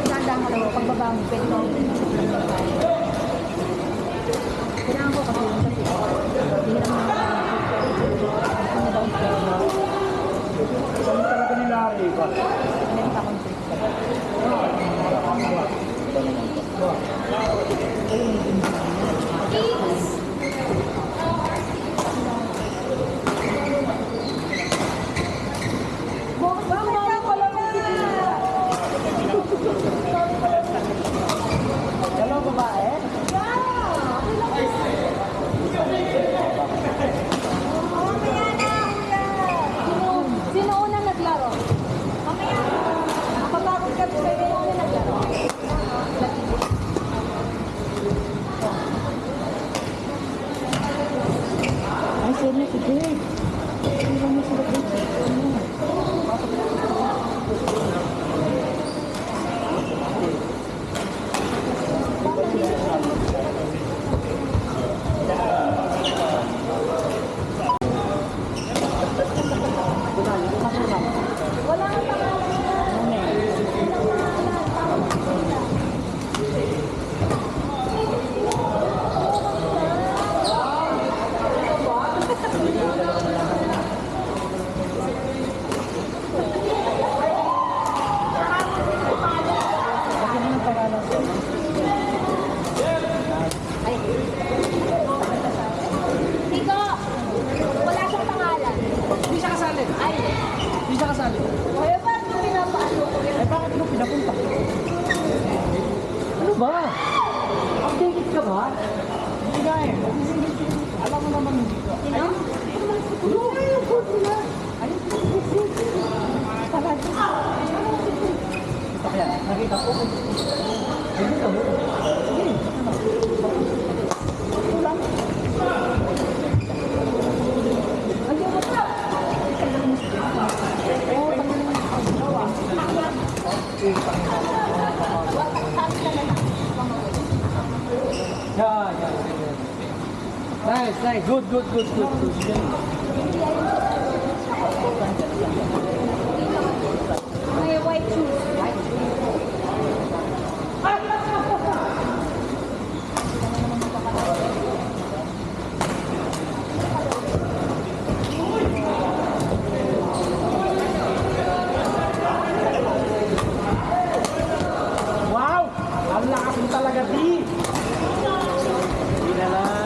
Nagdaan ka lang, pagbaba mo, pwede mo. Kailangan ko kasi yung kasi. Hindi naman Saan talaga nilari ba? meron ka kong Hello, babae? Sino unang naglaro? Kapagod ka, sino unang naglaro? Ay, sino si Jake? Sino mo sila Jake? Wala kang Tiko, wala siyang pangalan. Hindi siya kasali. Ay, Hindi siya kasali. kaya ba ito pinapaano ko yan? Eh, bakit mo pinapunta? Ano ba? Updated ka ba? Hindi nga eh. Alam mo naman hindi ka. Sino? Ano nga yung code nila? Ay, Talaga. Kita kaya, nakita ko. Hindi ka mo. Ito lang. Ayaw mo pa. Oo, tanggalin mo. Yeah. Nice. Good. May white shoes. Wow! Ang lakas mo talaga, Di! Hindi na lang.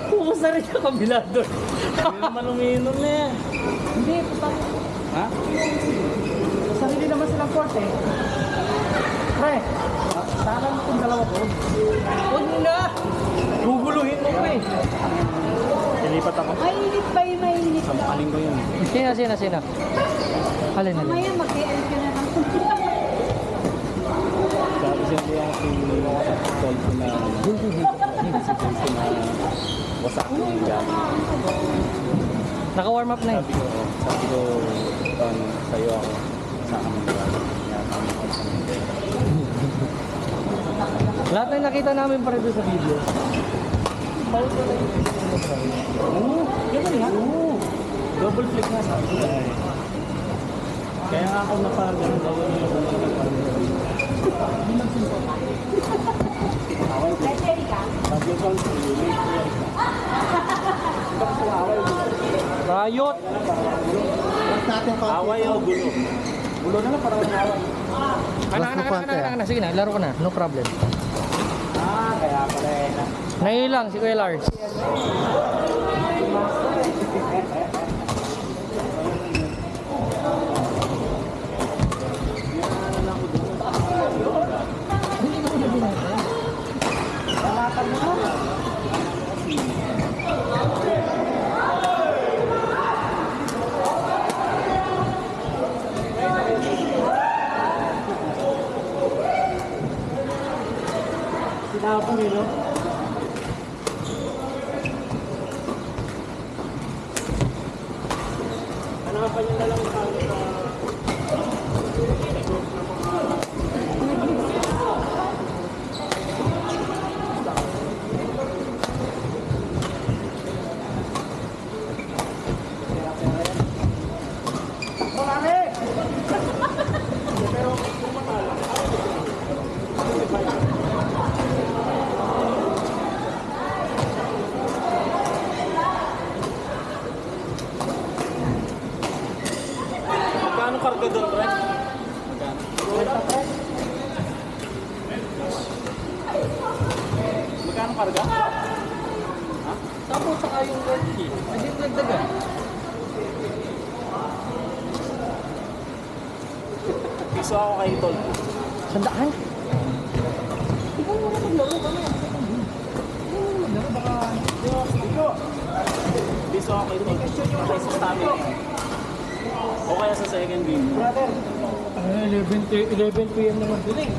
Kumusta rin yung kabila doon? Hindi naman umiinom na yan. Hindi, pag Ha? Sarili naman silang court eh. Pre, saan itong dalawa ko? Huwag na! Guguluhin mo pre. Nilipat ako. mainit pa yun, mainit pa. Sampaling ko yun. Sina? Alin? Mamaya mag-i-end ka na lang. Sabi siya niya si told ko na si Jason na wasak yung gamit. Naka-warm up na eh. Sabi ko, sa'yo ako sa amin gamit. Lahat na nakita namin pa rin doon sa video. Oo, ganun nga. Oo. Double click nga sabi ko. Kaya nga ako napagano gawin yung Ready ka? sabi ko, Riot! away o gulo. Gulo na lang parang away. Anak. Sige na, laro ka na. No problem. Kaya pala eh. Nailang si Kuya Lars. Sinapong yun, no? Hanapan niyo na lang sa ang karga? Ha? Tapos saka yung red key. Hindi mo nagdagan. Gusto ako kay Tol. Sandaan. Ikaw mo na maglaro ka na. Gusto ako kay Tol. Patay sa stamina. O kaya sa second game. Brother. 11 p.m. naman din eh.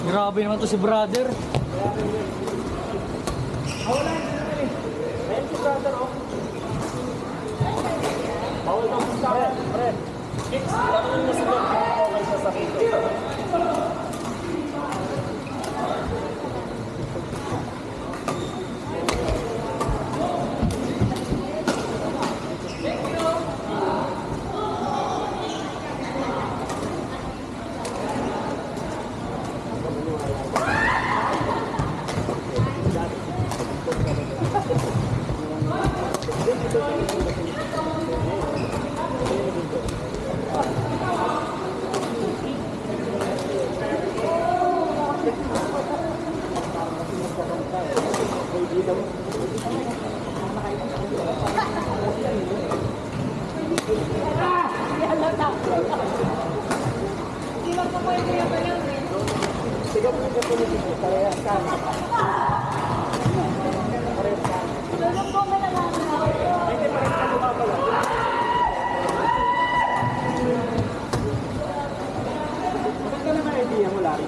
Grabe naman to si brother. Ayan si brother, oh. Bawal daw sa akin. Pre, Kicks, tanongin mo sila kung okay siya sa kito. Bakit ka na ka-idea mo, Larry?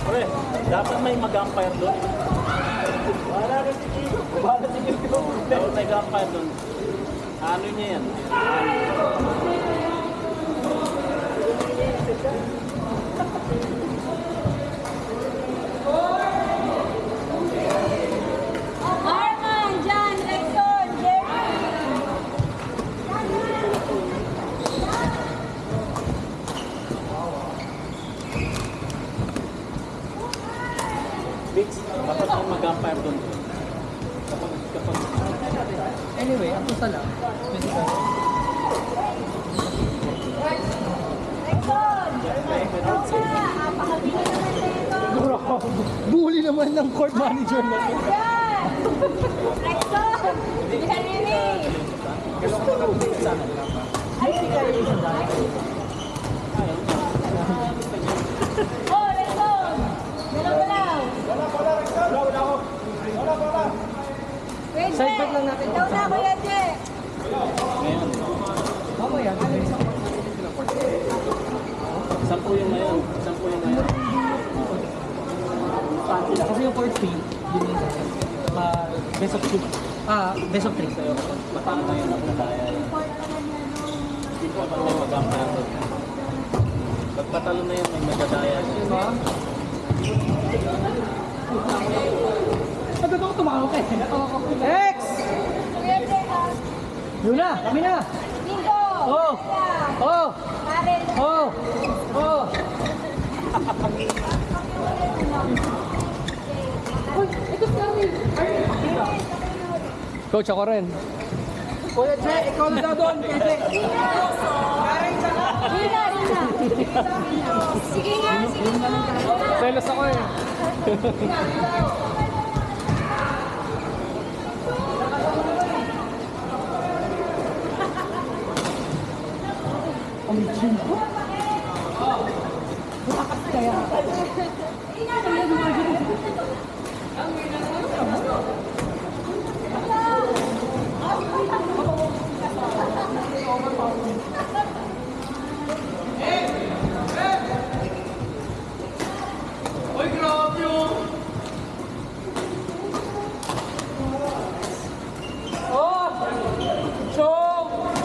Pre, dapat may mag-umpire doon. Wala na si Kiko. Wala si Kiko. Dapat may mag-umpire doon. Ano niya yan? Arman, Jan, Rexon, Jerry. Bix, dapat may mag-umpire doon. Kapag Anyway, ang pusa lang. Physical. Rexon. Napakabili naman nito. Bully naman ng court manager na to. Jan. Rexon. Jerry. Oh, Rexon. Galaw-galaw. Wait, Side back lang natin. Ikaw na, Kuya Je. ngayon, Mamaya. sampu yung ngayon. Sampu yung ngayon. Kasi yung court fee, yun yung best of 2. Best of 3. Sa'yo, patalo na yun ang nadaya. Hindi ko dapat may mag-umpire doon. Pag patalo na yun, may nadadaya. Diba? Ano ba tumawag ka eh? X! Kuya Je, ha? Yun na! Kami na! Nico. Oh! Oh! Karen. Oh! Oh! Coach, ako rin. Kuya Che, ikaw na daw doon. Kasi Hina, hina. Sige nga, sige nga. Selos ako eh.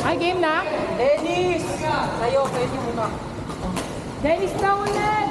Ay, game na? Dennis! Sa'yo, pwede mo na. Dennis na ulit.